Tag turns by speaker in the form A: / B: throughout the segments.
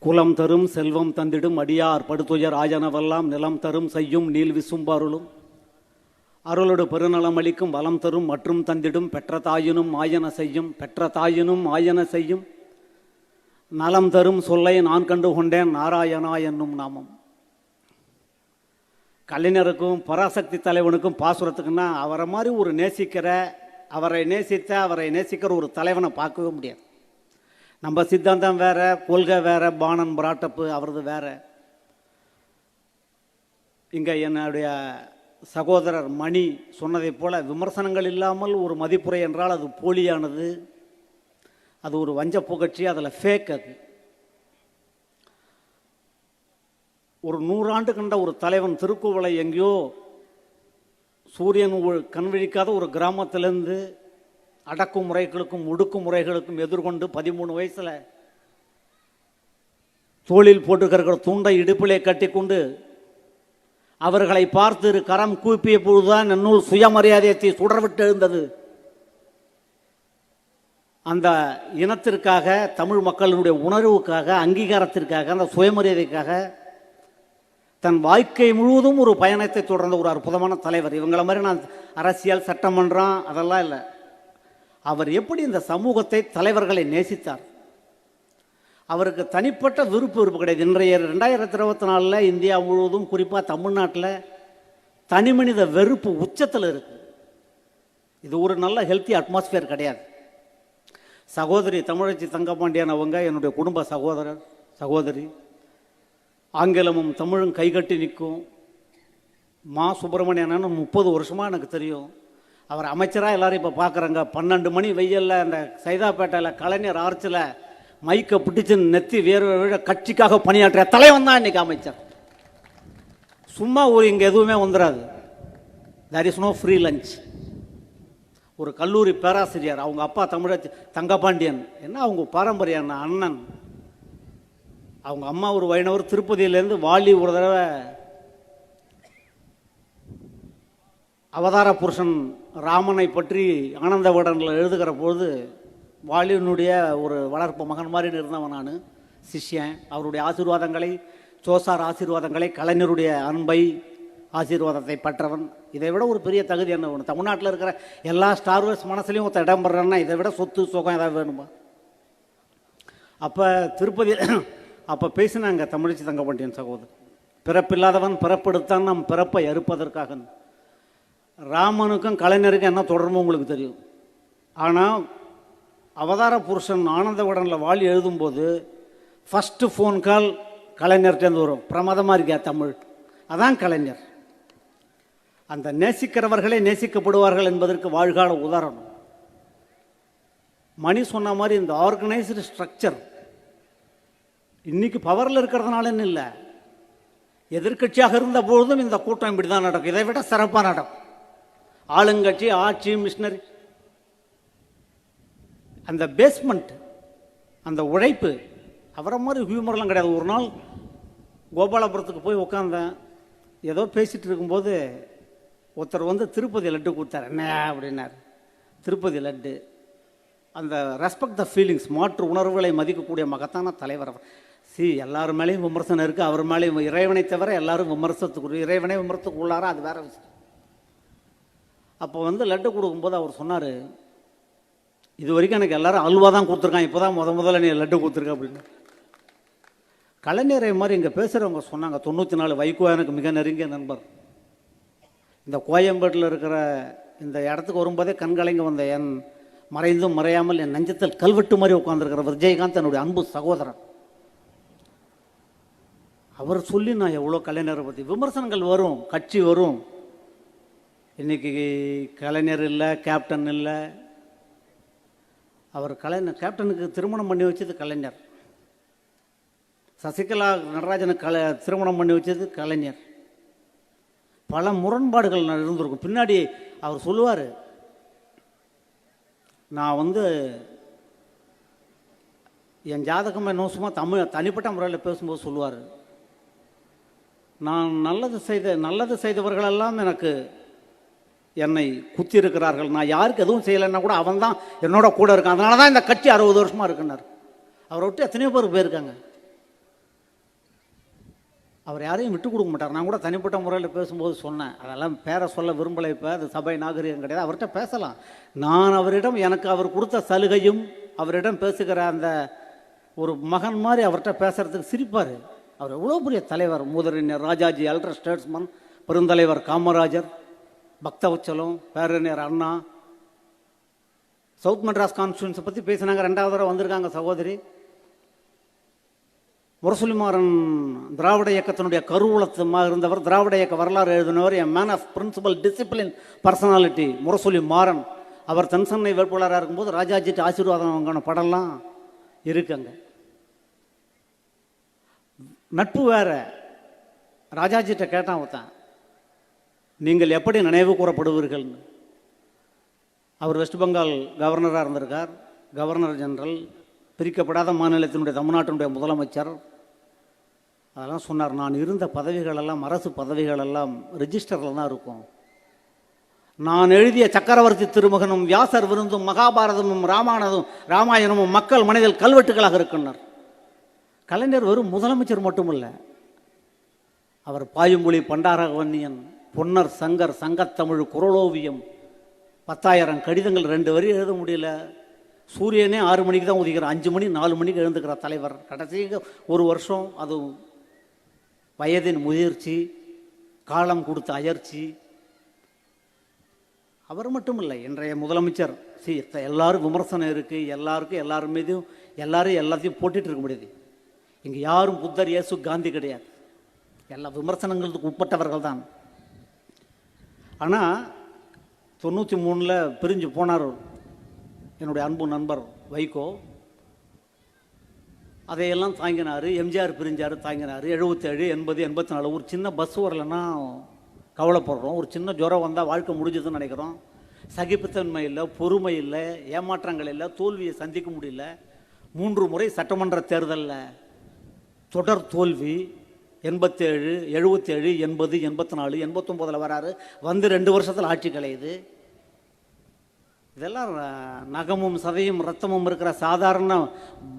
A: குலம் தரும் செல்வம் தந்திடும் அடியார் படுத்துயர் ஆயனவெல்லாம் நிலம் தரும் செய்யும் நீல் விசும்பாருளும் அருளோடு பெருநலம் அளிக்கும் வளம் தரும் மற்றும் தந்திடும் பெற்ற தாயினும் ஆயன செய்யும் பெற்ற தாயினும் ஆயன செய்யும் நலம் தரும் சொல்லை நான் கண்டு கொண்டேன் நாராயணா என்னும் நாமம். கலைஞருக்கும் பராசக்தி தலைவனுக்கும் பாசுரத்துக்குன்னா அவரை மாதிரி ஒரு அவரை நேசிக்கிற ஒரு தலைவனை பார்க்கவே முடியாது. நம்ம சித்தாந்தம் வேற, கொள்கை வேற, பாணன் பிராட்டப்பு அவரது வேற. இங்கே என்னுடைய சகோதரர் மணி சொன்னதை போல விமர்சனங்கள் இல்லாமல் ஒரு மதிப்புரை என்றால் அது போலியானது, அது ஒரு வஞ்ச புகழ்ச்சி, அதில் ஃபேக். அது ஒரு 100 ஆண்டு கண்ட ஒரு தலைவன் திருக்குவளை எங்கேயோ சூரியன் கண்விழிக்காத ஒரு கிராமத்திலேருந்து அடக்குமுறைகளுக்கும் ஒடுக்குமுறைகளுக்கும் எதிர்கொண்டு 13 வயசில் தோளில் போட்டுக்கிற தூண்டை இடுப்பிலே கட்டி கொண்டு அவர்களை பார்த்து கரம் கூப்பிய பொழுதுதான் நன்னூல் சுயமரியாதையை சுடர்விட்டு எழுந்தது. அந்த இனத்திற்காக, தமிழ் மக்களுடைய உணர்வுக்காக, அங்கீகாரத்திற்காக, அந்த சுயமரியாதைக்காக தன் வாழ்க்கை முழுவதும் ஒரு பயணத்தை தொடர்ந்த ஒரு அற்புதமான தலைவர். இவங்கள மாதிரி நான் அரசியல் சட்டமன்றம் அதெல்லாம் இல்லை. அவர் எப்படி இந்த சமூகத்தை, தலைவர்களை நேசித்தார். அவருக்கு தனிப்பட்ட விருப்பு கிடையாது. இன்றைய 2024 இந்தியா முழுவதும், குறிப்பாக தமிழ்நாட்டில் தனிமனித வெறுப்பு உச்சத்தில் இருக்கு. இது ஒரு நல்ல ஹெல்த்தி அட்மாஸ்பியர் கிடையாது. சகோதரி தமிழச்சி தங்கபாண்டியன் அவங்க என்னுடைய குடும்ப சகோதரி. ஆங்கிலமும் தமிழும் கைகட்டி நிற்கும். மா சுப்பிரமணியன் 30 வருஷமாக எனக்கு தெரியும். அவர் அமைச்சராக எல்லோரும் இப்போ பார்க்குறாங்க. 12 மணி வெயிலில் அந்த சைதாப்பேட்டையில் கலைஞர் ஆர்ச்சில் மைக்கை பிடிச்சு நெத்தி வேறு கட்சிக்காக பணியாற்றிய தலைவன் தான் இன்றைக்கி அமைச்சர். சும்மா இங்கே எதுவுமே வந்துடாது. There is no free lunch. ஒரு கல்லூரி பேராசிரியர், அவங்க அப்பா தமிழச்சி தங்கபாண்டியன், என்ன அவங்க பாரம்பரியம் அண்ணன். அவங்க அம்மா ஒரு வைணவர். திருப்பதியிலேருந்து வாலி ஒரு தடவை அவதார புருஷன் ராமனை பற்றி ஆனந்த விகடனில் எழுதுகிற பொழுது வாலியினுடைய ஒரு வளர்ப்பு மகன் மாதிரி இருந்தவன் நான், சிஷ்யன். அவருடைய ஆசீர்வாதங்களை, சோசார் ஆசீர்வாதங்களை, கலைஞருடைய அன்பை, ஆசீர்வாதத்தை பெற்றவன். இதை விட ஒரு பெரிய தகுதி என்ன வேணும்? தமிழ்நாட்டில் இருக்கிற எல்லா ஸ்டார்வர்ஸ் மனசுலையும் ஒருத்த இடம் பெறன்னா இதை விட சொத்து சுகம் ஏதாவது வேணுமா? அப்போ திருப்பதி அப்போ பேசினாங்க தமிழச்சி தங்கபாண்டியன் சகோதரர், பிறப்பில்லாதவன் பிறப்பெடுத்தான் நம் பிறப்பை அறுப்பதற்காக. ராமனுக்கும் கலைஞருக்கும் என்ன தொடர்பு உங்களுக்கு தெரியும். ஆனால் அவதார புருஷன் ஆனந்த விகடனில் வாலி எழுதும்போது ஃபஸ்ட்டு ஃபோன் கால் கலைஞர்கிட்டேருந்து வரும். பிரமாதமாக இருக்கியா தமிழ், அதான் கலைஞர். அந்த நேசிக்கிறவர்களே நேசிக்கப்படுவார்கள் என்பதற்கு வாழ்கால உதாரணம். மணி சொன்ன மாதிரி இந்த ஆர்கனைஸ்டு ஸ்ட்ரக்சர் இன்னைக்கு பவரில் இருக்கிறதுனாலன்னு இல்லை, எதிர்கட்சியாக இருந்த பொழுதும் இந்த கூட்டம் இப்படி தான் நடக்கும். இதை விட சிறப்பாக நடக்கும். ஆளுங்கட்சி, ஆட்சி, மிஷினரி, அந்த பேஸ்மெண்ட், அந்த உழைப்பு. அவரை மாதிரி ஹியூமர்லாம் கிடையாது. ஒரு நாள் கோபாலபுரத்துக்கு போய் உட்காந்தேன். ஏதோ பேசிகிட்டு இருக்கும்போது ஒருத்தர் திருப்பதி லட்டு கொடுத்தார். என்ன அப்படின்னார். திருப்பதி லட்டு. அந்த ரெஸ்பெக்ட் த ஃபீலிங்ஸ், மாற்று உணர்வுகளை மதிக்கக்கூடிய மகத்தான தலைவர். எல்லார் மேலேயும் விமர்சனம் இருக்குது. அவர் மேலேயும், இறைவனை தவிர எல்லாரும் விமர்சனத்துக்கு, இறைவனே விமர்சனத்துக்கு உள்ளாரா அது வேற விஷயம். அப்போ லட்டு கொடுக்கும்போது அவர் சொன்னார், இது வரைக்கும் எனக்கு எல்லாரும் அல்வா தான் கொடுத்துருக்கான், இப்போ தான் முதல்ல நீ லட்டு கொடுத்துருக்க அப்படின்னு. கலைஞரை மாதிரி இங்கே பேசுகிறவங்க சொன்னாங்க. 94 வைகோ எனக்கு மிக நெருங்கிய நண்பர். இந்த கோயம்பேட்டில் இருக்கிற இந்த இடத்துக்கு வரும்போதே கண்கலங்க வந்த என் மறைந்தும் மறையாமல் என் நெஞ்சத்தில் கல்வெட்டு மாதிரி உட்காந்துருக்கிற விஜயகாந்த் என்னுடைய அன்பு சகோதரன். அவர் சொல்லி நான் எவ்வளோ கலைஞரை பற்றி விமர்சனங்கள் வரும், கட்சி வரும். இன்றைக்கி கலைஞர் இல்லை, கேப்டன் இல்லை. அவர் கேப்டனுக்கு திருமணம் பண்ணி வச்சது கலைஞர். சசிகலா நடராஜனுக்கு திருமணம் பண்ணி வச்சது கலைஞர். பல முரண்பாடுகள் இருந்திருக்கும். பின்னாடி அவர் சொல்லுவார், நான் என் ஜாதகம் என்ன சும்மா தனிப்பட்ட முறையில் பேசும்போது சொல்லுவார், நான் நல்லது செய்தவர்களெல்லாம் எனக்கு என்னை குத்தி இருக்கிறார்கள். நான் யாருக்கு எதுவும் செய்யலைன்னா கூட அவன் தான் என்னோட கூட இருக்கான். அதனால தான் இந்த கட்சி 60 வருஷமாக இருக்குன்னார். அவரை விட்டு எத்தனையோ பேர் போயிருக்காங்க. அவர் யாரையும் விட்டு கொடுக்க மாட்டார். நான் கூட தனிப்பட்ட முறையில் பேசும்போது சொன்னேன், அதெல்லாம் பேரை சொல்ல விரும்பலை, இப்போ அது சபை நாகரிகம் கிடையாது, அவர்கிட்ட பேசலாம். நான் அவரிடம் எனக்கு அவர் கொடுத்த சலுகையும் அவரிடம் பேசுகிற அந்த ஒரு மகன் மாதிரி அவர்கிட்ட பேசுறதுக்கு சிரிப்பார். அவர் எவ்வளோ பெரிய தலைவர், மூதறிஞர் ராஜாஜி, அல்ட்ரா ஸ்டேட்ஸ்மன், பெருந்தலைவர் காமராஜர், பக்தவச்சலம், பேரறிஞர் அண்ணா. சவுத் மெட்ராஸ் கான்ஸ்டியூன்ஸை பற்றி பேசினாங்க, 2வது தடவை வந்திருக்காங்க சகோதரி. முரசொலிமாறன் திராவிட இயக்கத்தினுடைய கருவூலமாக இருந்தவர், திராவிட இயக்க வரலாறு எழுதினவர், என் man of principle discipline personality Murasoli Maran. அவர் தென்சென்னை வேட்பாளராக இருக்கும்போது ராஜாஜிட்டு ஆசீர்வாதம் வாங்கின படம்லாம் இருக்குங்க. நட்பு வேற. ராஜாஜிட்ட கேட்டான் ஒருத்தன், நீங்கள் எப்படி நினைவு கூறப்படுவீர்கள்னு. அவர் வெஸ்ட் பெங்கால் கவர்னராக இருந்திருக்கார், கவர்னர் ஜெனரல், பிரிக்கப்படாத மாநிலத்தினுடைய தமிழ்நாட்டினுடைய முதலமைச்சர். அதெல்லாம் சொன்னார், நான் இருந்த பதவிகளெல்லாம் அரசு பதவிகளெல்லாம் ரிஜிஸ்டரில் தான் இருக்கும். நான் எழுதிய சக்கரவர்த்தி திருமகனும் வியாசர் விருந்தும் மகாபாரதமும் ராமாயணமும் மக்கள் மனதில் கல்வெட்டுகளாக இருக்கின்றனர். கலைஞர் வெறும் முதலமைச்சர் மட்டுமல்ல, அவர் பாயுமொழி, பண்டாரவன்னியன், பொன்னர் சங்கர், சங்கத்தமிழ், குரலோவியம், 10,000 கடிதங்கள் 2 வரி எழுத முடியல. சூரியனே 6 மணிக்கு தான் உதிக்கிறார், 5 மணி 4 மணிக்கு எழுந்துக்கிற தலைவர். கடைசி 1 வருஷம் அது வயதின் முயற்சி, காலம் கொடுத்த அயற்சி. அவர் மட்டும் இல்லை, இன்றைய முதலமைச்சர். எல்லாரும் விமர்சனம் இருக்குது, எல்லாருக்கும் எல்லாரும் மீதும் எல்லாரும் எல்லாத்தையும் போட்டுட்டு இருக்க முடியாது. இங்கே யாரும் புத்தர், இயேசு, காந்தி கிடையாது. எல்லா விமர்சனங்களுக்கு உட்பட்டவர்கள் தான். ஆனால் 93 பிரிஞ்சு போனார் என்னுடைய அன்பு நண்பர் வைகோ. அதையெல்லாம் தாங்கினார். எம்ஜிஆர் பிரிஞ்சார், தாங்கினார். 77, 80, 84 ஒரு சின்ன பஸ் வரலைன்னா கவலைப்படுறோம். ஒரு சின்ன ஜுரம் வந்தால் வாழ்க்கை முடிஞ்சதுன்னு நினைக்கிறோம். சகிப்புத்தன்மை இல்லை, பொறுமை இல்லை, ஏமாற்றங்கள் இல்லை, தோல்வியை சந்திக்க முடியல. 3 முறை சட்டமன்ற தேர்தலில் தொடர் தோல்வி. 87, 77, 80, 84, 89 வராரு. வந்து 2 வருஷத்தில் ஆட்சி கலையுது. இதெல்லாம் நகமும் சதையும் ரத்தமும் இருக்கிற சாதாரண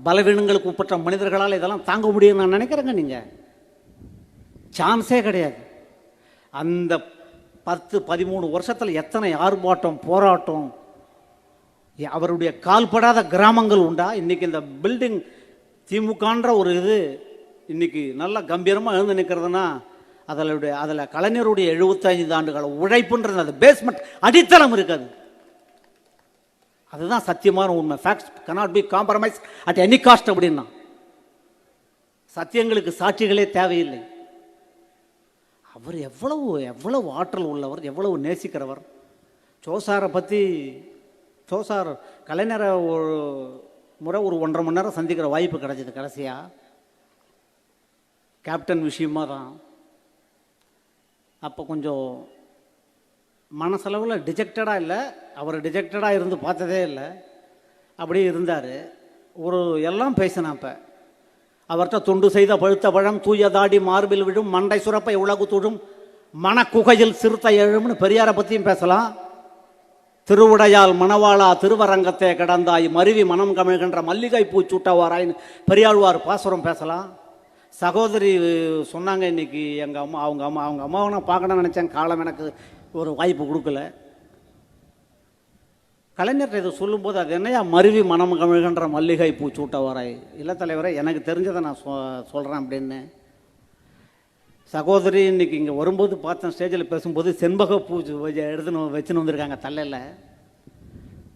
A: பலவீனங்களுக்கு உட்பட்ட மனிதர்களால் இதெல்லாம் தாங்க முடியும்னு நான் நினைக்கிறேங்க. நீங்கள் சான்ஸே கிடையாது. அந்த 10-13 வருஷத்தில் எத்தனை ஆர்ப்பாட்டம், போராட்டம், அவருடைய கால்படாத கிராமங்கள் உண்டா? இன்னைக்கு இந்த பில்டிங் திமுகன்ற ஒரு இது இன்னைக்கு நல்லா கம்பீரமாக எழுந்து நிற்கிறதுனா அதில் கலைஞருடைய 75 ஆண்டுகள் உழைப்புன்றது, அது பேஸ்மெண்ட், அடித்தளம் இருக்காது. அதுதான் சத்தியமான உண்மை. Facts cannot be compromised at any cost அப்படின்னா. சத்தியங்களுக்கு சாட்சிகளே தேவையில்லை. அவர் எவ்வளவு ஆற்றல் உள்ளவர், எவ்வளவு நேசிக்கிறவர். சோசாரை பற்றி, சோசார் கலைஞரை ஒரு முறை ஒரு 1.5 மணி நேரம் சந்திக்கிற வாய்ப்பு கிடைச்சிது கடைசியாக, கேப்டன் விஷயமா தான். அப்போ கொஞ்சம் மனசளவில் டிஜெக்டடாக இல்லை, அவர் டிஜெக்டடாக இருந்து பார்த்ததே இல்லை, அப்படியே இருந்தார். எல்லாம் பேசினேன். அப்போ அவர்கிட்ட தொண்டு செய்த பழுத்த பழம், தூய தாடி மார்பில் விழும், மண்டை சுரப்பை உலகு தொடும், மனக்குகையில் சிறுத்தை எழும்னு பெரியாரை பற்றியும் பேசலாம். திருவுடையால் மணவாளா திருவரங்கத்தை கடந்தாய், மருவி மனம் கமிழ்கின்ற மல்லிகை பூ சூட்டவாராயின்னு பெரியாழ்வார் பாசுரம் பேசலாம். சகோதரி சொன்னாங்க இன்னைக்கு, எங்கள் அம்மா அவங்க அம்மாவை நான் பார்க்கணும்னு நினச்சேன், காலம் எனக்கு ஒரு வாய்ப்பு கொடுக்கல. கலைஞர்கிட்ட இதை சொல்லும்போது, அது என்னையா மருவி மனம் கமிழ்கின்ற மல்லிகை பூ சூட்டவாராய்? இல்லை தலைவரை, எனக்கு தெரிஞ்சதை நான் சொல்கிறேன் அப்படின்னு. சகோதரி இன்னைக்கு இங்கே வரும்போது பார்த்தேன், ஸ்டேஜில் பேசும்போது செண்பக பூ வச்சுன்னு வந்திருக்காங்க தலையில்.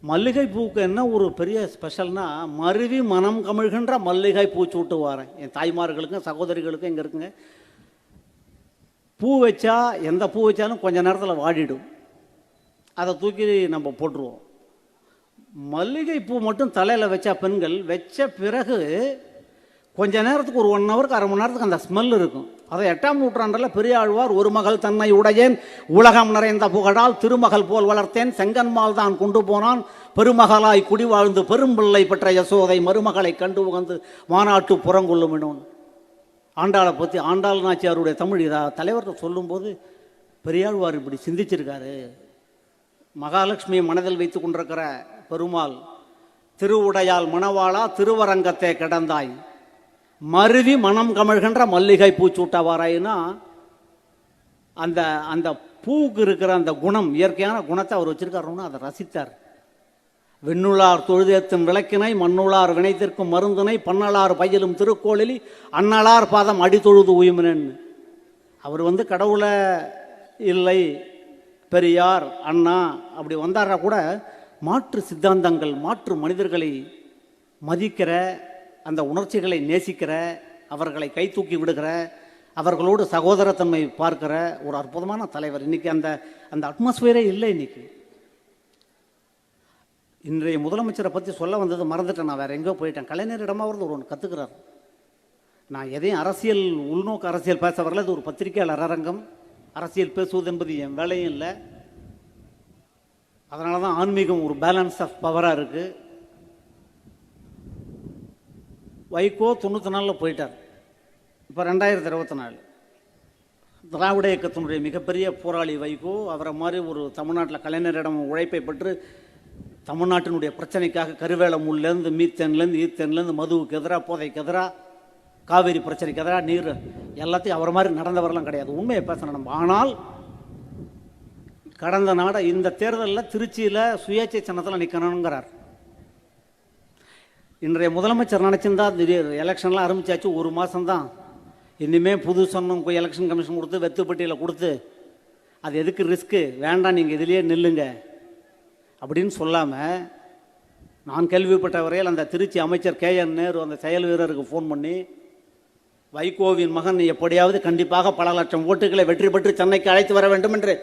A: மல்லிகை பூக்கு என்ன ஒரு பெரிய ஸ்பெஷல்னா, மருவி மனம் கமிழ்கின்ற மல்லிகை பூ சூட்டுவாரேன். என் தாய்மார்களுக்கும் சகோதரிகளுக்கும் இங்கே இருக்குங்க. பூ வச்சா, எந்த பூ வச்சாலும் கொஞ்ச நேரத்தில் வாடிடும், அதை தூக்கி நம்ம போட்டுருவோம். மல்லிகை பூ மட்டும் தலையில் வச்சா பெண்கள் வச்ச பிறகு கொஞ்ச நேரத்துக்கு ஒரு 1 ஹவருக்கு 1/2 மணி நேரத்துக்கு அந்த ஸ்மெல் இருக்கும். அதை 8ஆம் நூற்றாண்டில் பெரியாழ்வார், ஒரு மகள் தன்னை உடையேன் உலகம் நிறைந்த புகழால் திருமகள் போல் வளர்த்தேன், செங்கன்மால் தான் கொண்டு போனான் பெருமகளாய் குடி வாழ்ந்து பெரும்பிள்ளை பெற்ற யசோதை மருமகளை கண்டு உகந்து மாநாட்டு புறங்கொள்ளும் எனும். ஆண்டாளை பற்றி, ஆண்டாள் நாச்சியாருடைய தமிழ் தலைவர்கிட்ட சொல்லும்போது பெரியாழ்வார் இப்படி சிந்திச்சிருக்காரு. மகாலட்சுமியை மனதில் வைத்து கொண்டிருக்கிற பெருமாள், திருவுடையால் மணவாளா திருவரங்கத்தை கிடந்தாய், மருவி மனம் கமழ்கின்ற மல்லிகை பூச்சூட்டவாராயின்னா அந்த அந்த பூவுக்கு இருக்கிற அந்த குணம், இயற்கையான குணத்தை அவர் வச்சிருக்காருன்னு அதை ரசித்தார். விண்ணுளார் தொழுதேத்தும் விளக்கினை மண்ணுளார் வினைத்திற்கும் மருந்தினை பன்னலார் பையலும் திருக்கோளிலி அன்னலார் பாதம் அடி தொழுது உயுமினன். அவர் கடவுளை இல்லை, பெரியார் அண்ணா அப்படி வந்தாரா கூட மாற்று சித்தாந்தங்கள், மாற்று மனிதர்களை மதிக்கிற, அந்த உணர்ச்சிகளை நேசிக்கிற, அவர்களை கை தூக்கி விடுகிற, அவர்களோடு சகோதரத்தன்மை பார்க்கிற ஒரு அற்புதமான தலைவர். இன்னைக்கு அந்த அந்த அட்மாஸ்பியரே இல்லை. இன்னைக்கு இன்றைய முதலமைச்சரை பற்றி சொல்ல வந்தது மறந்துட்டேன். நான் வேற எங்கேயோ போயிட்டேன். கலைஞரிடமாவது ஒன்று கற்றுக்கிறார். நான் எதையும் அரசியல் உள்நோக்கு அரசியல் பேச வரல. இது ஒரு பத்திரிகையாளர் அரங்கம். அரசியல் பேசுவது என்பது என் வேலையும் இல்லை. அதனால தான் ஆன்மீகம் ஒரு பேலன்ஸ் ஆஃப் பவராக இருக்குது. வைகோ 94 போயிட்டார். இப்போ 2024 திராவிட இயக்கத்தினுடைய மிகப்பெரிய போராளி வைகோ. அவரை மாதிரி ஒரு தமிழ்நாட்டில் கலைஞரிடம் உழைப்பை பெற்று தமிழ்நாட்டினுடைய பிரச்சனைக்காக கருவேலமுல்லேருந்து மீத்தேன்லேருந்து ஈத்தேன்லேருந்து மதுவுக்கு எதிராக, போதைக்கு எதிராக, காவிரி பிரச்சனைக்கு எதிராக, நீர் எல்லாத்தையும் அவர் மாதிரி நடந்தவரெல்லாம் கிடையாது. உண்மையை பேசணும் நம்ம. ஆனால் கடந்த நாட இந்த தேர்தலில் திருச்சியில் சுயேட்சை சின்னத்தில் நிற்கணுங்கிறார். இன்றைய முதலமைச்சர் நினச்சிருந்தா திடீர் எலெக்ஷன்லாம் ஆரம்பிச்சாச்சு, ஒரு மாதம்தான், இனிமேல் புது சொன்னம் எலெக்ஷன் கமிஷன் கொடுத்து வெத்துப்பட்டியில் கொடுத்து அது எதுக்கு ரிஸ்க்கு, வேண்டாம் நீங்கள் இதிலேயே நில்லுங்க அப்படின்னு சொல்லாமல், நான் கேள்விப்பட்ட வரையில் அந்த திருச்சி அமைச்சர் KN நேரு அந்த செயல் வீரருக்கு ஃபோன் பண்ணி, வைகோவின் மகன் எப்படியாவது கண்டிப்பாக பல லட்சம் ஓட்டுகளை வெற்றி பெற்று சென்னைக்கு அழைத்து வர வேண்டும் என்று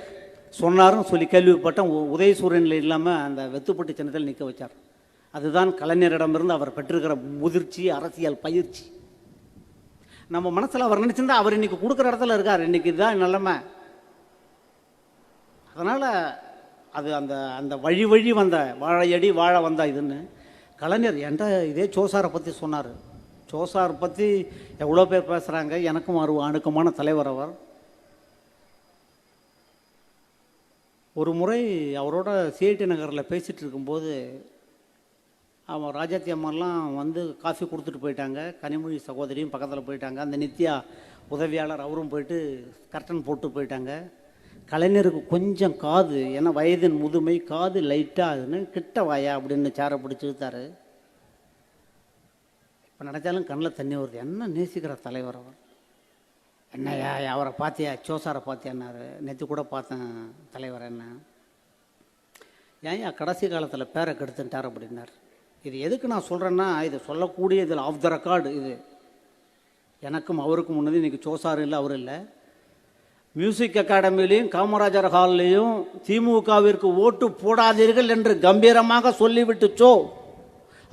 A: சொன்னார்னு சொல்லி கேள்விப்பட்டேன். உதயசூரியனில் இல்லாமல் அந்த வெத்துப்பட்டி சின்னத்தில் நிற்க வச்சார். அதுதான் கலைஞரிடமிருந்து அவர் பெற்றிருக்கிற முதிர்ச்சி, அரசியல் பயிற்சி. நம்ம மனசில் அவர் நினைச்சிருந்தா அவர் இன்னைக்கு கொடுக்குற இடத்துல இருக்கார். இன்னைக்கு இதுதான் நிலைமை. அதனால் அது அந்த அந்த வழி வழி வந்த வாழையடி வாழ வந்தா இதுன்னு கலைஞர் என்ற இதே சோசாரை பற்றி சொன்னார். சோசார் பற்றி எவ்வளோ பேர் பேசுகிறாங்க. எனக்கும் அணுக்கமான தலைவர் அவர். ஒரு முறை அவரோட CIT நகரில் பேசிகிட்டு இருக்கும்போது அவன் ராஜாத்தி அம்மாலாம் காஃபி கொடுத்துட்டு போயிட்டாங்க. கனிமொழி சகோதரியும் பக்கத்தில் போயிட்டாங்க. அந்த நித்யா உதவியாளர் அவரும் போயிட்டு கர்டன் போட்டு போயிட்டாங்க. கலைஞருக்கு கொஞ்சம் காது, ஏன்னா வயதின் முதுமை, காது லைட்டாக அதுன்னு கிட்ட வாயா அப்படின்னு சேரை பிடிச்சி இழுத்தாரு. இப்போ நினச்சாலும் கண்ணில் தண்ணி வருது. என்ன நேசிக்கிற தலைவர் அவர். என்னையா அவரை பார்த்தியா, சோசாரை பார்த்தியான்னாரு. நேற்று கூட பார்த்தேன் தலைவர். என்ன ஏன் கடைசி காலத்தில் பேரை கெடுத்துட்டார் அப்படின்னார். இது எதுக்கு நான் சொல்கிறேன்னா, இது சொல்லக்கூடிய இதில் ஆஃப் த ரெக்கார்டு. இது எனக்கும் அவருக்கும் முன்னது இன்றைக்கி சோசார் இல்லை, அவர் இல்லை. மியூசிக் அகாடமிலையும் காமராஜர் ஹால்லையும் திமுகவிற்கு ஓட்டு போடாதீர்கள் என்று கம்பீரமாக சொல்லிவிட்டு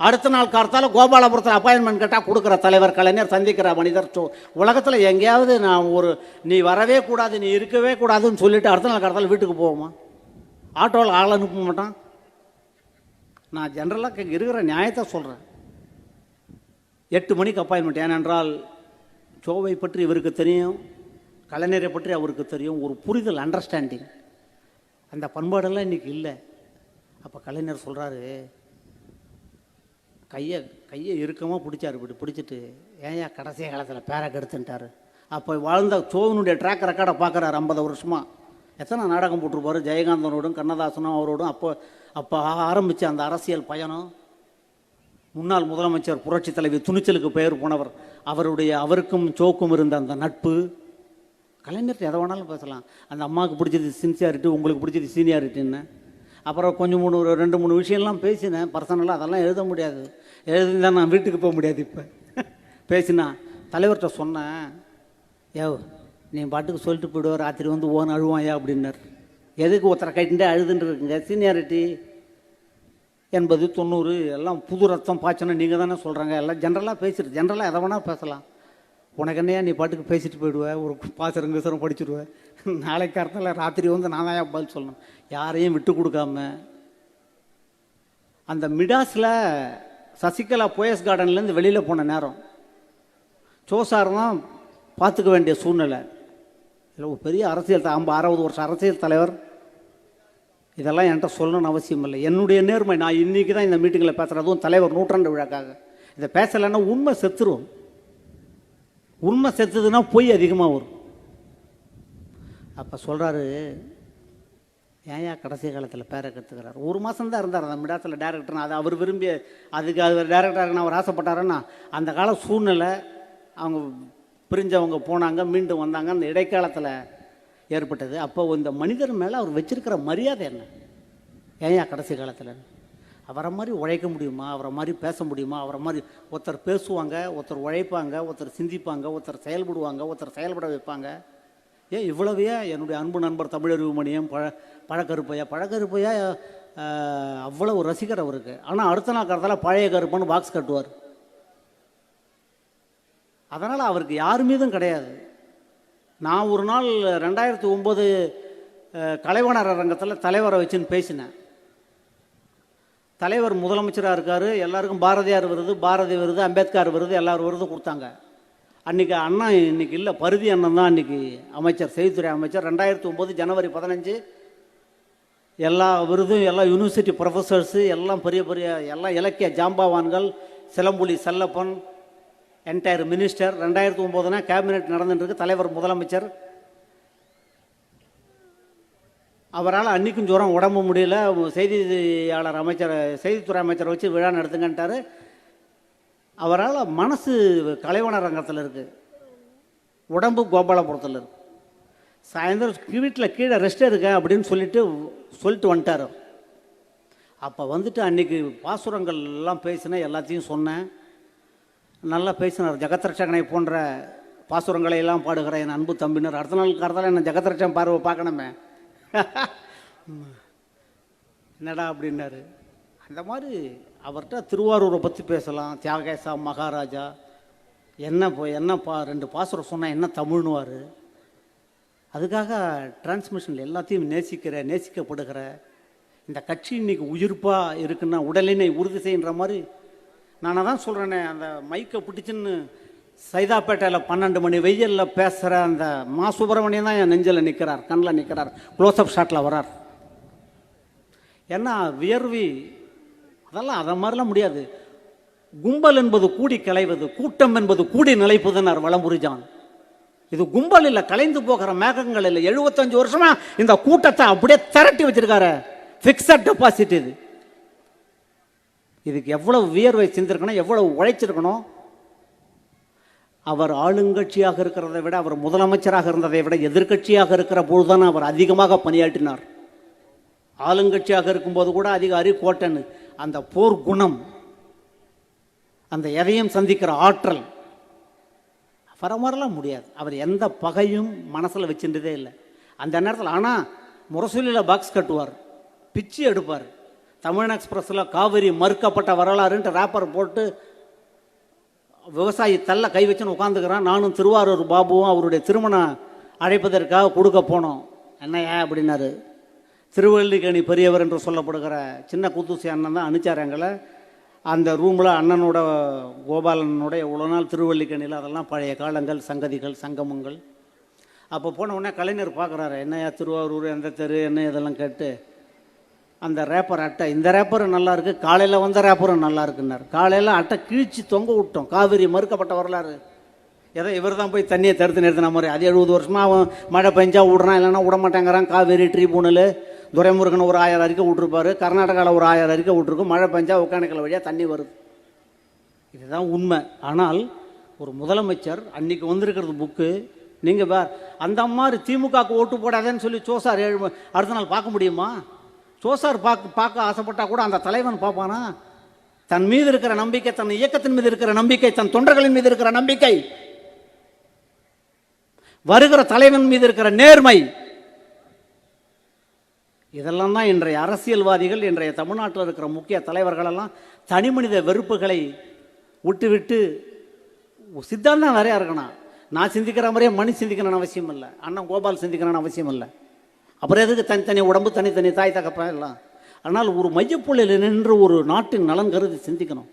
A: அடுத்த நாள் காலத்தால் கோபாலபுரத்தில் அப்பாயின்மெண்ட் கேட்டால் கொடுக்குற தலைவர் கலைஞர், சந்திக்கிற மனிதர். உலகத்தில் எங்கேயாவது நான் நீ வரவே கூடாது, நீ இருக்கவே கூடாதுன்னு சொல்லிவிட்டு அடுத்த நாள் காலத்தால் வீட்டுக்கு போவோமா? ஆட்டோவில் ஆள் அனுப்ப மாட்டான். நான் ஜென்ரலாக இருக்கிற நியாயத்தை சொல்கிறேன். 8 மணிக்கு அப்பாயின்மெண்ட். ஏனென்றால் சோவை பற்றி இவருக்கு தெரியும், கலைஞரை பற்றி அவருக்கு தெரியும். ஒரு புரிதல், அண்டர்ஸ்டாண்டிங். அந்த பண்பாடெல்லாம் இன்றைக்கி இல்லை. அப்போ கலைஞர் சொல்கிறாரு, கையை இறுக்கமாக பிடிச்சார். இப்படி பிடிச்சிட்டு, ஏன் கடைசி காலத்தில் பேரை கெடுத்துட்டார். அப்போ வாழ்ந்த சோவனுடைய ட்ராக் ரெக்கார்டை பார்க்குறாரு. 50 வருஷமாக எத்தனை நாடகம் போட்டிருப்பார் ஜெயகாந்தனோடும் கண்ணதாசனும் அவரோடும். அப்போ ஆரம்பித்த அந்த அரசியல் பயணம். முன்னாள் முதலமைச்சர் புரட்சி தலைவி துணிச்சலுக்கு பெயர் போனவர், அவருக்கும் சோக்கும் இருந்த அந்த நட்பு. கலைஞர் எதை வேணாலும் பேசலாம். அந்த அம்மாவுக்கு பிடிச்சது சின்சியாரிட்டி, உங்களுக்கு பிடிச்சது சீனியாரிட்டின்னு. அப்புறம் கொஞ்சம் 2-3 விஷயம்லாம் பேசினேன் பர்சனலாக. அதெல்லாம் எழுத முடியாது. எழுதிதான் நான் வீட்டுக்கு போக முடியாது. இப்போ பேசினா தலைவர்கிட்ட சொன்னேன், நீ பாட்டுக்கு சொல்லிட்டு போயிடுவார், ராத்திரி ஓன் அழுவாயா அப்படின்னார். எதுக்கு ஒருத்தரை கைட்டுண்டே அழுதுன்னு இருக்குங்க. சீனியாரிட்டி 80, 90 எல்லாம் புது ரத்தம் பாய்ச்சணும் நீங்கள் தானே சொல்கிறாங்க. எல்லாம் ஜென்ரலாக பேசிட்டு, ஜென்ரலாக எதை வேணால் பேசலாம். உனக்கு என்னையா நீ பாட்டுக்கு பேசிட்டு போயிடுவேன், ஒரு பாசரம் கீசரம் படிச்சுடுவேன். நாளைக்கு காலத்தில் ராத்திரி நான் தான் பதில் சொல்லணும். யாரையும் விட்டு கொடுக்காம. அந்த மிடாஸில் சசிகலா போயஸ் கார்டன்லேருந்து வெளியில் போன நேரம் சோசார் தான் பார்த்துக்க வேண்டிய சூழ்நிலை. இல்லை ஒரு பெரிய அரசியல் 50-60 வருஷம் அரசியல் தலைவர். இதெல்லாம் என்கிட்ட சொல்லணும்னு அவசியம் இல்லை. என்னுடைய நேர்மை. நான் இன்றைக்கி தான் இந்த மீட்டிங்கில் பேசுகிறேன், அதுவும் தலைவர் 100ஆண்டு விழாக்காக. இதை பேசலைன்னா உண்மை செத்துரும். உண்மை செத்துதுன்னா பொய் அதிகமாக வரும். அப்போ சொல்கிறாரு, ஏன் கடைசி காலத்தில் பேரை கற்றுக்கிறார். ஒரு மாதம் தான் இருந்தார் அந்த மிடாத்தில் டேரக்டர்னா. அது அவர் விரும்பி அதுக்கு அது டேரக்டராக இருக்குன்னு அவர் ஆசைப்பட்டாருன்னா, அந்த கால சூழ்நிலை அவங்க பிரிஞ்சவங்க போனாங்க, மீண்டும் வந்தாங்க, அந்த இடைக்காலத்தில் ஏற்பட்டது. அப்போ இந்த மனிதர் மேலே அவர் வச்சிருக்கிற மரியாதை என்ன? ஏன் கடைசி காலத்தில் அவரை மாதிரி உழைக்க முடியுமா? அவரை மாதிரி பேச முடியுமா? அவரை மாதிரி ஒருத்தர் பேசுவாங்க, ஒருத்தர் உழைப்பாங்க, ஒருத்தர் சிந்திப்பாங்க, ஒருத்தர் செயல்படுவாங்க, ஒருத்தர் செயல்பட வைப்பாங்க. ஏன் இவ்வளவையா என்னுடைய அன்பு நண்பர் தமிழறிவு மணியம் பழக்கருப்பையா அவ்வளோ ஒரு ரசிகர் அவருக்கு. ஆனால் அடுத்த நாள் கருத்தால் பழைய கருப்பன்னு பாக்ஸ் கட்டுவார். அதனால் அவருக்கு யார் மீதும் கிடையாது. நான் ஒரு நாள் 2009 கலைவாணர் அரங்கத்தில் தலைவரை வச்சுன்னு பேசினேன். தலைவர் முதலமைச்சராக இருக்கார், எல்லாருக்கும் பாரதியார் விருது, பாரதி விருது, அம்பேத்கர் விருது, எல்லாரும் விருது கொடுத்தாங்க. அன்றைக்கி அண்ணா இன்றைக்கி இல்லை, பருதி அண்ணன் தான் அன்றைக்கி அமைச்சர், செய்தித்துறை அமைச்சர். 2009 ஜனவரி 15 எல்லா விருதும், எல்லா யூனிவர்சிட்டி ப்ரொஃபஸர்ஸு, எல்லாம் பெரிய பெரிய எல்லாம் இலக்கிய ஜாம்பாவான்கள், சிலம்புலி செல்லப்பன், என்டையர் மினிஸ்டர். 2009 கேபினெட் நடந்துட்டுருக்கு, தலைவர் முதலமைச்சர். அவரால் அன்றைக்கும் ஜுரம் உடம்பு முடியல, செய்தியாளர் அமைச்சர், செய்தித்துறை அமைச்சரை வச்சு விழா நடத்துங்கன்ட்டார். அவரால் மனசு கலைவாணர் ரங்கத்தில் இருக்குது, உடம்பு கோபாலபுரத்தில் இருக்குது. சாயந்தரம் வீட்டில் கீழே ரெஸ்ட் இருக்கேன் அப்படின்னு சொல்லிட்டு வந்துட்டார். அப்போ வந்துட்டு அன்றைக்கி பாசுரங்கள் எல்லாம் பேசினேன், எல்லாத்தையும் சொன்னேன், நல்லா பேசினார். ஜெகத்ரட்சகனை போன்ற பாசுரங்களை எல்லாம் பாடுகிற என் அன்பு தம்பினர். அடுத்த நாள் காலத்தில் என்ன ஜெகத்ரட்சன் பார்வை பார்க்கணுமே, என்னடா அப்படின்னாரு. அந்த மாதிரி அவர்கிட்ட திருவாரூரை பற்றி பேசலாம், தியாகேசா மகாராஜா என்னப்பா 2 பாசுரம் சொன்னால் என்ன தமிழ்னுவார். அதுக்காக டிரான்ஸ்மிஷனில் எல்லாத்தையும் நேசிக்கப்படுகிற இந்த கட்சி இன்னைக்கு உயிர்ப்பாக இருக்குன்னா உடலினை உறுதி செய்கின்ற மாதிரி. நான் தான் சொல்கிறேனே, அந்த மைக்கை பிடிச்சின்னு சைதாப்பேட்டையில் 12 மணி வெயிலில் பேசுகிற அந்த மா சுப்பிரமணியம் தான் என் நெஞ்சில் நிற்கிறார், கண்ணில் நிற்கிறார், க்ளோஸ்அப் ஷாட்டில் வரார். ஏன்னா வியர்வி அதெல்லாம் அதை மாதிரிலாம் முடியாது. கும்பல் என்பது கூடி கலைவது, கூட்டம் என்பது கூடி நிலைப்புதுன்னார் வளம்புரிஜான். இது கும்பல் இல்லை, கலைந்து போகிற மேகங்கள் இல்லை. 75 வருஷமா இந்த கூட்டத்தை அப்படியே திரட்டி வச்சிருக்காரு. ஃபிக்ஸட் டெபாசிட் இது. இதுக்கு எவ்வளவு வியர்வை சிந்திருக்கணும், எவ்வளவு உழைச்சிருக்கணும். அவர் ஆளுங்கட்சியாக இருக்கிறதை விட, அவர் முதலமைச்சராக இருந்ததை விட எதிர்கட்சியாக இருக்கிற பொழுதுதான் அவர் அதிகமாக பணியாற்றினார். ஆளுங்கட்சியாக இருக்கும்போது கூட அதிகாரி கோட்டன், அந்த போர் குணம், அந்த எதையும் சந்திக்கிற ஆற்றல், அவரை மாதிரிலாம் முடியாது. அவர் எந்த பகையும் மனசில் வச்சுட்டதே இல்லை அந்த நேரத்தில். ஆனால் முரசொலியில் பாக்ஸ் கட்டுவார், பிச்சு எடுப்பார். தமிழ் எக்ஸ்பிரஸில் காவிரி மறுக்கப்பட்ட வரலாறுன்ட்டு ரேப்பர் போட்டு விவசாயி தள்ள கை வச்சுன்னு உட்காந்துக்கிறான். நானும் திருவாரூர் பாபுவும் அவருடைய திருமணம் அழைப்பதற்காக கொடுக்க போனோம். என்னையா அப்படின்னாரு. திருவல்லிக்கணி பெரியவர் என்று சொல்லப்படுகிற சின்ன குத்தூசி அண்ணன் தான் அனுப்பிச்சார் எங்களை. அந்த ரூமில் அண்ணனோட கோபாலனோட எவ்வளோ நாள் திருவல்லிக்கணியில் அதெல்லாம் பழைய காலங்கள், சங்கதிகள், சங்கமங்கள். அப்போ போன உடனே கலைஞர் பார்க்குறாரு, என்னையா திருவாரூர், எந்த தெரு, என்ன இதெல்லாம் கேட்டு அந்த ரேப்பர் அட்டை, இந்த ரேப்பரும் நல்லா இருக்குது, காலையில் வந்த ரேப்பரும் நல்லா இருக்குன்னார். காலையில் அட்டை கிழிச்சு தொங்க விட்டோம். காவிரி மறுக்கப்பட்ட வரலாறு. ஏதோ இவர் தான் போய் தண்ணியை தடுத்து நிறுத்தின மாதிரி. அது 70 வருஷமாக அவன் மழை பெஞ்சா விடுறான், இல்லைன்னா விட மாட்டேங்கிறான். காவேரி ட்ரிபியூனல் துரைமுருகன் ஒரு 1000 அறிக்கை விட்டுருப்பாரு, கர்நாடகாவில் ஒரு 1000 அறிக்கை விட்டுருக்கும். மழை பெஞ்சா ஒகேனக்கல் வழியாக தண்ணி வருது. இதுதான் உண்மை. ஆனால் ஒரு முதலமைச்சர் அன்னைக்கு வந்திருக்கிறது புக்கு. நீங்கள் வேறு அந்த மாதிரி திமுகவுக்கு ஓட்டு போடாதேன்னு சொல்லி சோசார் அடுத்த நாள் பார்க்க முடியுமா? சோசார் பார்க்க ஆசைப்பட்டா கூட அந்த தலைவன் பார்ப்பானா? தன் மீது இருக்கிற நம்பிக்கை, தன் இயக்கத்தின் மீது இருக்கிற நம்பிக்கை, தன் தொண்டர்களின் மீது இருக்கிற நம்பிக்கை, வருகிற தலைவன் மீது இருக்கிற நேர்மை, இதெல்லாம் தான் இன்றைய அரசியல்வாதிகள், இன்றைய தமிழ்நாட்டில் இருக்கிற முக்கிய தலைவர்கள் எல்லாம் தனி மனித வெறுப்புகளை விட்டு சித்தாந்தம் நிறையா இருக்கணும். நான் சிந்திக்கிற மாதிரியே மணி சிந்திக்கணும்னு அவசியம் இல்லை, அண்ணன் கோபால் சிந்திக்கணும்னு அவசியம் இல்லை. அப்புறம் எதுக்கு தனித்தனி உடம்பு, தனித்தனி தாய் தகப்பன் எல்லாம்? ஆனால் ஒரு மையப்புள்ளியில் நின்று ஒரு நாட்டின் நலன் கருதி சிந்திக்கணும்.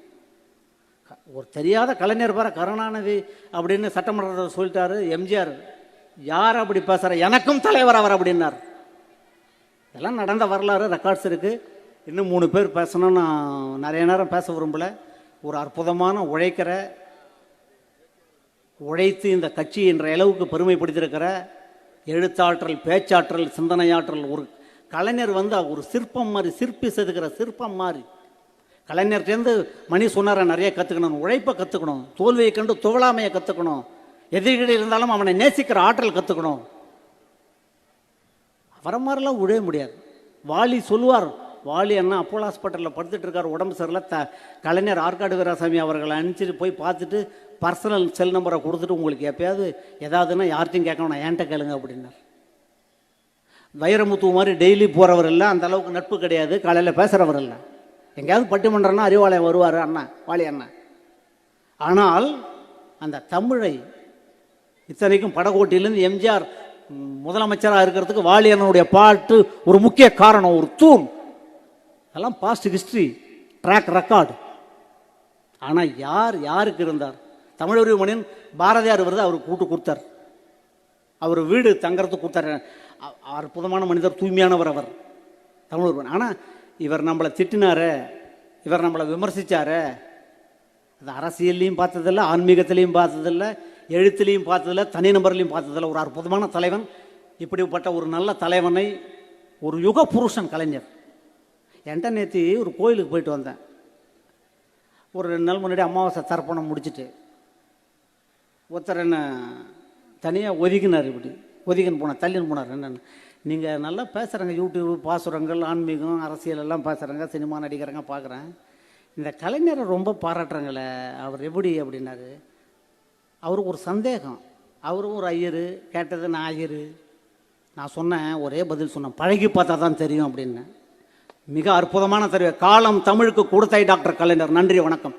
A: ஒரு தெரியாத கலைஞர் பேர கருணாநிதி அப்படின்னு சட்டமன்றத்தில் சொல்லிட்டாரு. எம்ஜிஆர் யார் அப்படி பேசுகிற, எனக்கும் தலைவர் அவர் அப்படின்னார். இதெல்லாம் நடந்த வரலாறு, ரெக்கார்ட்ஸ் இருக்குது. இன்னும் 3 பேர் பேசணும். நான் நிறைய நேரம் பேச விரும்பலை. ஒரு அற்புதமான உழைக்கிற உழைத்து இந்த கட்சி என்ற அளவுக்கு பெருமைப்படுத்தியிருக்கிற எழுத்தாற்றல், பேச்சாற்றல், சிந்தனையாற்றல், ஒரு கலைஞர் வந்து ஒரு சிற்பம் மாதிரி, சிற்பி செதுக்கிற சிற்பம் மாதிரி. கலைஞர்கிட்டேருந்து மணி சொன்னார நிறைய கற்றுக்கணும், உழைப்பை கற்றுக்கணும், தோல்வியை கண்டு துவளாமையை கற்றுக்கணும், எதிரிகள் இருந்தாலும் அவனை நேசிக்கிற ஆற்றல் கற்றுக்கணும். அவரை மாதிரிலாம் உழைய முடியாது. வாலி சொல்லுவார், வாலி அண்ணா அப்போலோ ஹாஸ்பிட்டலில் படுத்துட்டு இருக்கார், உடம்பு சரியில்லை. கலைஞர் ஆற்காடு வீராசாமி அவர்களை அனுப்பிச்சிட்டு போய் பார்த்துட்டு பர்சனல் செல் நம்பரை கொடுத்துட்டு, உங்களுக்கு எப்பயாவது ஏதாவதுன்னா யார்ட்டையும் கேட்கணும், என்கிட்ட கேளுங்க அப்படின்னார். வைரமுத்து மாதிரி டெய்லி போகிறவர் இல்லை, அந்த அளவுக்கு நட்பு கிடையாது, காலையில் பேசுகிறவர் இல்லை. எங்கேயாவது பட்டிமன்றம்னா அறிவாலயம் வருவார் அண்ணா, வாலி அண்ணா. ஆனால் அந்த தமிழை, இத்தனைக்கும் படகோட்டியிலேருந்து எம்ஜிஆர் முதலமைச்சராக இருக்கிறதுக்கு வாலி அண்ணனுடைய பாட்டு ஒரு முக்கிய காரணம், ஒரு தூண். அதெல்லாம் பாஸ்ட் ஹிஸ்ட்ரி, ட்ராக் ரெக்கார்டு. ஆனால் யாருக்கு இருந்தார்? தமிழறிவு மணியன் பாரதியார் வருது, அவர் கூட்டு கொடுத்தார், அவர் வீடு தங்கறதுக்கு கொடுத்தார். அற்புதமான மனிதர், தூய்மையானவர் அவர் தமிழ். ஆனால் இவர் நம்மளை திட்டினாரு, இவர் நம்மளை விமர்சித்தாரு, அது அரசியல்லையும் பார்த்ததில்லை, ஆன்மீகத்திலையும் பார்த்ததில்லை, எழுத்துலையும் பார்த்ததில்லை, தனிநபர்லையும் பார்த்ததில்லை. ஒரு அற்புதமான தலைவன். இப்படிப்பட்ட ஒரு நல்ல தலைவனை, ஒரு யுக புருஷன் கலைஞர். என்கிட்ட நேற்று ஒரு கோயிலுக்கு போயிட்டு வந்தேன். ஒரு 2 நாள் முன்னாடி அமாவாசை தர்ப்பணம் முடிச்சுட்டு ஒருத்தர் என்ன தனியாக ஒதுக்கினார். இப்படி ஒதுக்கின்னு போனார், தள்ளின்னு போனார். என்னென்னு, நீங்கள் நல்லா பேசுகிறேங்க, யூடியூப் பாசுரங்கள், ஆன்மீகம், அரசியல் எல்லாம் பேசுகிறேங்க, சினிமா நடிக்கிறேங்க, பார்க்குறேன். இந்த கலைஞரை ரொம்ப பாராட்டுறாங்களே, அவர் எப்படி அப்படின்னாரு. அவருக்கு ஒரு சந்தேகம். அவரும் ஒரு ஐயர், கேட்டது நான் ஐயர். நான் சொன்னேன், ஒரே பதில் சொன்னேன், பழகி பார்த்தா தான் தெரியும் அப்படின்னு. மிக அற்புதமான தெரியும். காலம் தமிழுக்கு கொடுத்தாய் டாக்டர் கலைஞர். நன்றி, வணக்கம்.